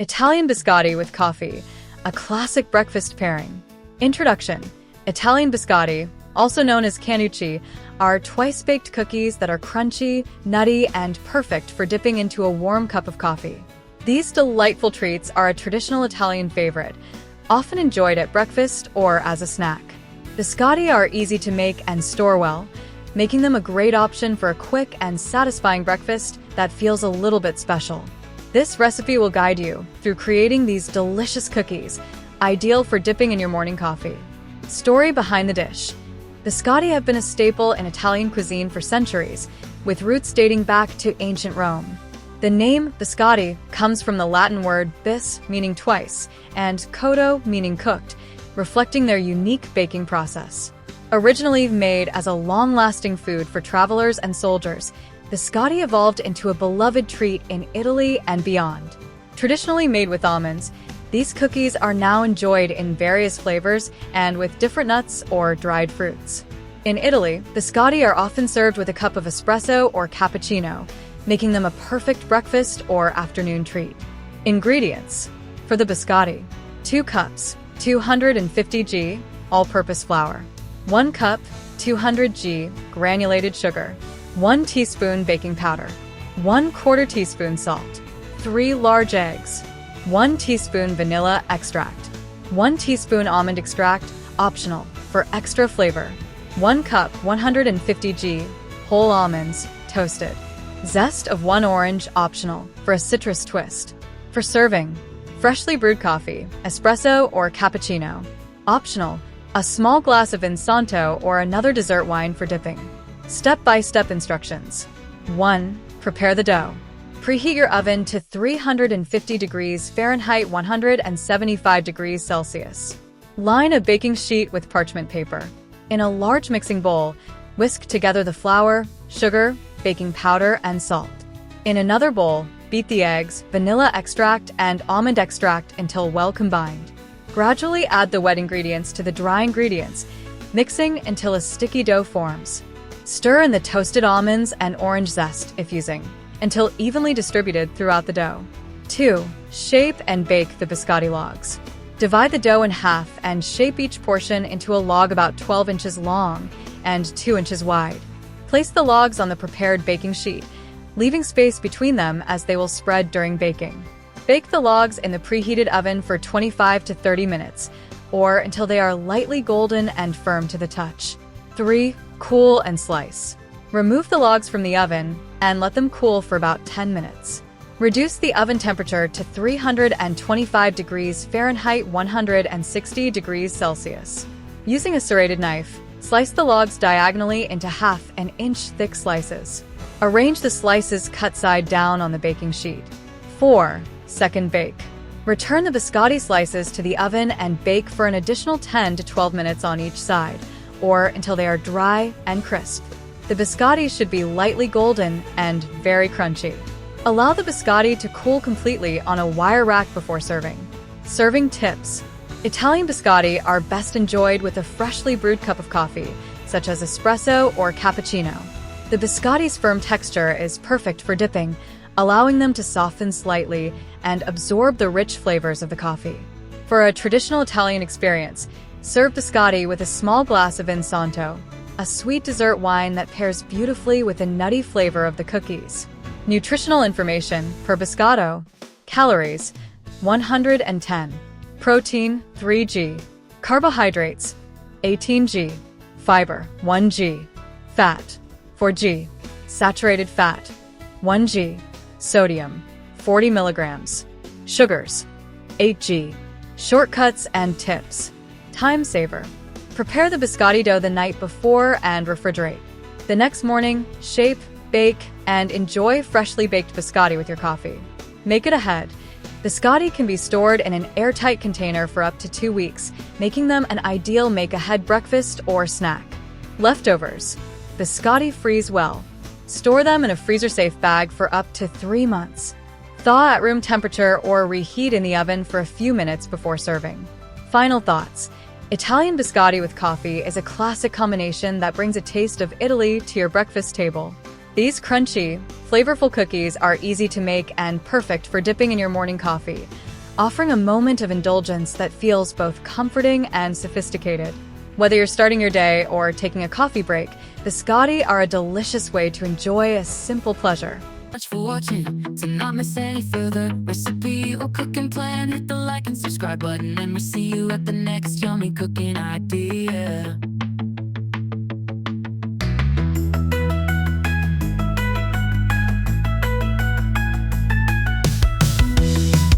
Italian biscotti with coffee, a classic breakfast pairing. Introduction. Italian biscotti, also known as cantucci, are twice-baked cookies that are crunchy, nutty, and perfect for dipping into a warm cup of coffee. These delightful treats are a traditional Italian favorite, often enjoyed at breakfast or as a snack. Biscotti are easy to make and store well, making them a great option for a quick and satisfying breakfast that feels a little bit special. This recipe will guide you through creating these delicious cookies, ideal for dipping in your morning coffee. Story behind the dish. Biscotti have been a staple in Italian cuisine for centuries, with roots dating back to ancient Rome. The name biscotti comes from the Latin word bis, meaning twice, and cotto, meaning cooked, reflecting their unique baking process. Originally made as a long-lasting food for travelers and soldiers, biscotti evolved into a beloved treat in Italy and beyond. Traditionally made with almonds, these cookies are now enjoyed in various flavors and with different nuts or dried fruits. In Italy, biscotti are often served with a cup of espresso or cappuccino, making them a perfect breakfast or afternoon treat. Ingredients. For the biscotti: 2 cups, 250 g, all-purpose flour. 1 cup, 200 g, granulated sugar. 1 teaspoon baking powder. 1/4 teaspoon salt. 3 large eggs. 1 teaspoon vanilla extract. 1 teaspoon almond extract, optional, for extra flavor. 1 cup 150 g, whole almonds, toasted. Zest of 1 orange, optional, for a citrus twist. For serving: freshly brewed coffee, espresso or cappuccino. Optional: a small glass of Insanto or another dessert wine for dipping. Step-by-step instructions. 1. Prepare the dough. Preheat your oven to 350 degrees Fahrenheit 175 degrees Celsius. Line a baking sheet with parchment paper. In a large mixing bowl, whisk together the flour, sugar, baking powder, and salt. In another bowl, beat the eggs, vanilla extract, and almond extract until well combined. Gradually add the wet ingredients to the dry ingredients, mixing until a sticky dough forms. Stir in the toasted almonds and orange zest, if using, until evenly distributed throughout the dough. 2. Shape and bake the biscotti logs. Divide the dough in half and shape each portion into a log about 12 inches long and 2 inches wide. Place the logs on the prepared baking sheet, leaving space between them as they will spread during baking. Bake the logs in the preheated oven for 25 to 30 minutes, or until they are lightly golden and firm to the touch. 3. Cool and slice. Remove the logs from the oven and let them cool for about 10 minutes. Reduce the oven temperature to 325 degrees Fahrenheit 160 degrees Celsius. Using a serrated knife, slice the logs diagonally into 1/2 inch thick slices. Arrange the slices cut side down on the baking sheet. 4. Second bake. Return the biscotti slices to the oven and bake for an additional 10 to 12 minutes on each side, or until they are dry and crisp. The biscotti should be lightly golden and very crunchy. Allow the biscotti to cool completely on a wire rack before serving. Serving tips. Italian biscotti are best enjoyed with a freshly brewed cup of coffee, such as espresso or cappuccino. The biscotti's firm texture is perfect for dipping, allowing them to soften slightly and absorb the rich flavors of the coffee. For a traditional Italian experience, serve biscotti with a small glass of Insanto, a sweet dessert wine that pairs beautifully with the nutty flavor of the cookies. Nutritional information per biscotto. Calories: 110. Protein: 3 g. Carbohydrates: 18 g. Fiber: 1 g. Fat: 4 g. Saturated fat: 1 g. Sodium: 40 milligrams. Sugars: 8 g. Shortcuts and tips. Time saver. Prepare the biscotti dough the night before and refrigerate. The next morning, shape, bake, and enjoy freshly baked biscotti with your coffee. Make it ahead. Biscotti can be stored in an airtight container for up to 2 weeks, making them an ideal make-ahead breakfast or snack. Leftovers. Biscotti freeze well. Store them in a freezer-safe bag for up to 3 months. Thaw at room temperature or reheat in the oven for a few minutes before serving. Final thoughts. Italian biscotti with coffee is a classic combination that brings a taste of Italy to your breakfast table. These crunchy, flavorful cookies are easy to make and perfect for dipping in your morning coffee, offering a moment of indulgence that feels both comforting and sophisticated. Whether you're starting your day or taking a coffee break, biscotti are a delicious way to enjoy a simple pleasure. Much for watching. To not miss any further recipe or cooking plan, hit the like and subscribe button, and we'll see you at the next yummy cooking idea.